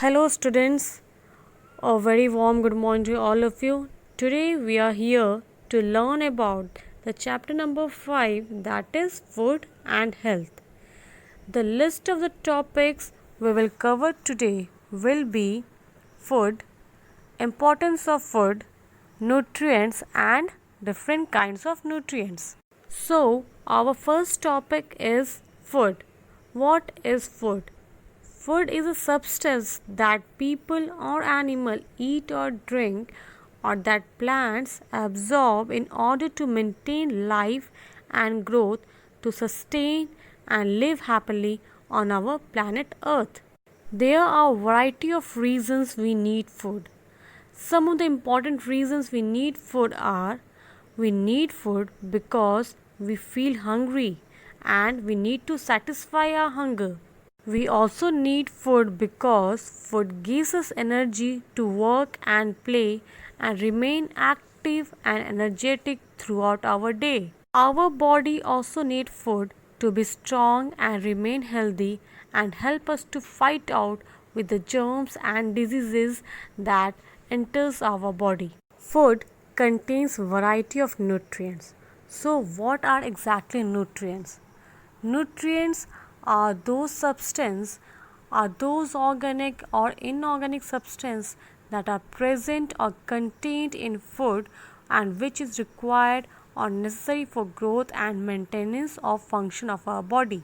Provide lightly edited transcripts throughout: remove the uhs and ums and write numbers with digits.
Hello, students. A very warm good morning to all of you. Today, we are here to learn about the chapter number 5, that is food and health. The list of the topics we will cover today will be food, importance of food, nutrients, and different kinds of nutrients. So, our first topic is food. What is food? Food is a substance that people or animal eat or drink or that plants absorb in order to maintain life and growth to sustain and live happily on our planet Earth. There are a variety of reasons we need food. Some of the important reasons we need food are: we need food because we feel hungry and we need to satisfy our hunger. We also need food because food gives us energy to work and play and remain active and energetic throughout our day. Our body also needs food to be strong and remain healthy and help us to fight out with the germs and diseases that enters our body. Food contains variety of nutrients. So what are exactly nutrients? Nutrients are those organic or inorganic substances that are present or contained in food and which is required or necessary for growth and maintenance of function of our body.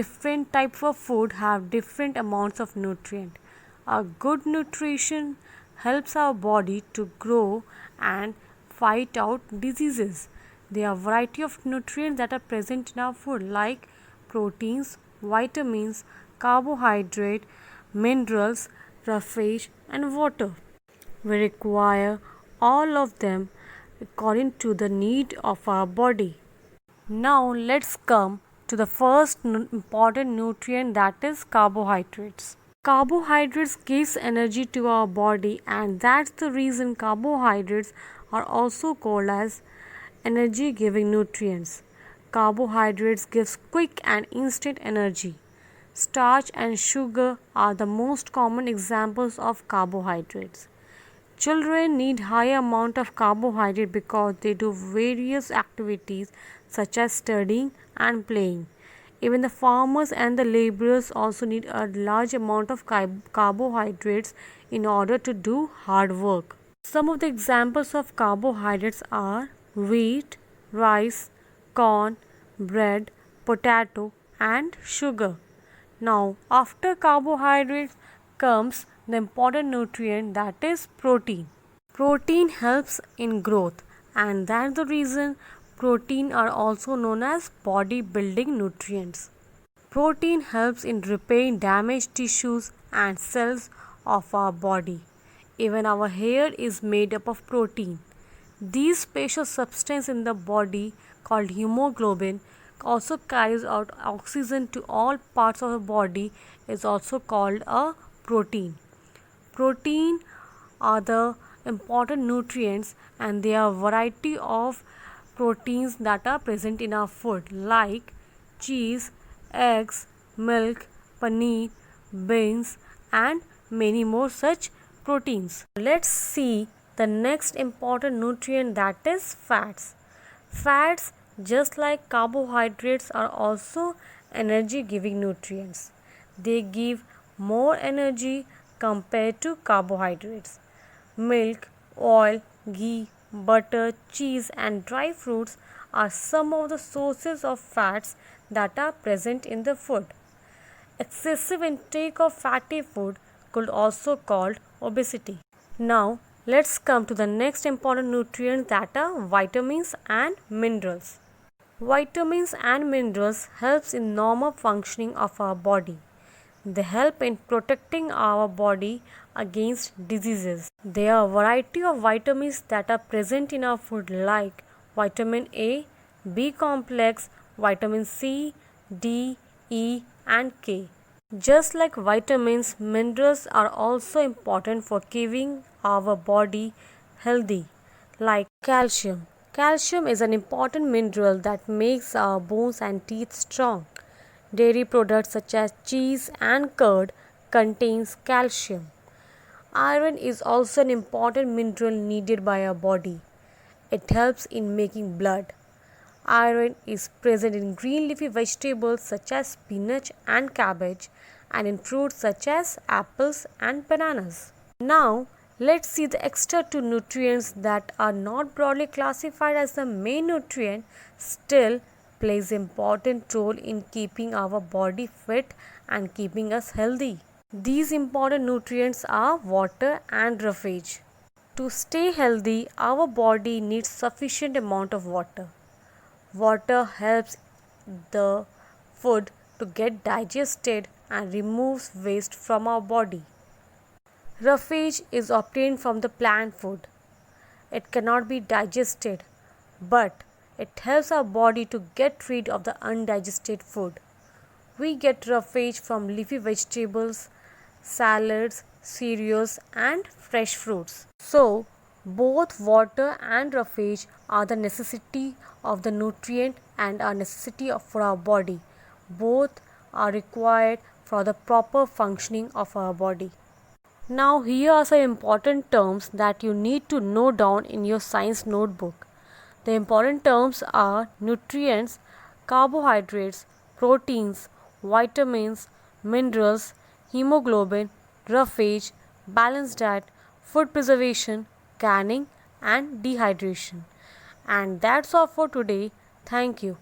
Different types of food have different amounts of nutrient. A good nutrition helps our body to grow and fight out diseases. There are a variety of nutrients that are present in our food like proteins, vitamins, carbohydrate, minerals, roughage and water. We require all of them according to the need of our body. Now let's come to the first important nutrient, that is carbohydrates. Carbohydrates gives energy to our body and that's the reason carbohydrates are also called as energy giving nutrients. Carbohydrates gives quick and instant energy. Starch and sugar are the most common examples of carbohydrates. Children need high amount of carbohydrate because they do various activities such as studying and playing. Even the farmers and the laborers also need a large amount of carbohydrates in order to do hard work. Some of the examples of carbohydrates are wheat, rice, corn, bread, potato and sugar. Now, after carbohydrates comes the important nutrient, that is protein. Protein helps in growth and that's the reason protein are also known as body building nutrients. Protein helps in repairing damaged tissues and cells of our body. Even our hair is made up of protein. These special substance in the body called hemoglobin also carries out oxygen to all parts of the body is also called a protein. Protein are the important nutrients and there are variety of proteins that are present in our food like cheese, eggs, milk, paneer, beans and many more such proteins. Let's see the next important nutrient, that is fats. Fats, just like carbohydrates, are also energy giving nutrients. They give more energy compared to carbohydrates. Milk, oil, ghee, butter, cheese and dry fruits are some of the sources of fats that are present in the food. Excessive intake of fatty food could also called obesity. Now let's come to the next important nutrient, that are vitamins and minerals. Vitamins and minerals helps in normal functioning of our body. They help in protecting our body against diseases. There are a variety of vitamins that are present in our food like vitamin A, B complex, vitamin C, D, E and K. Just like vitamins, minerals are also important for keeping our body healthy, like calcium. Calcium is an important mineral that makes our bones and teeth strong. Dairy products such as cheese and curd contains calcium. Iron is also an important mineral needed by our body. It helps in making blood. Iron is present in green leafy vegetables such as spinach and cabbage, and in fruits such as apples and bananas. Now, let's see the extra two nutrients that are not broadly classified as the main nutrient, still plays important role in keeping our body fit and keeping us healthy. These important nutrients are water and roughage. To stay healthy, our body needs sufficient amount of water. Water helps the food to get digested and removes waste from our body. Roughage is obtained from the plant food. It cannot be digested, but it helps our body to get rid of the undigested food. We get roughage from leafy vegetables, salads, cereals, and fresh fruits. So, both water and roughage are the necessity of the nutrient and are necessity for our body. Both are required for the proper functioning of our body. Now, here are some important terms that you need to note down in your science notebook. The important terms are nutrients, carbohydrates, proteins, vitamins, minerals, hemoglobin, roughage, balanced diet, food preservation, canning, and dehydration. And that's all for today. Thank you.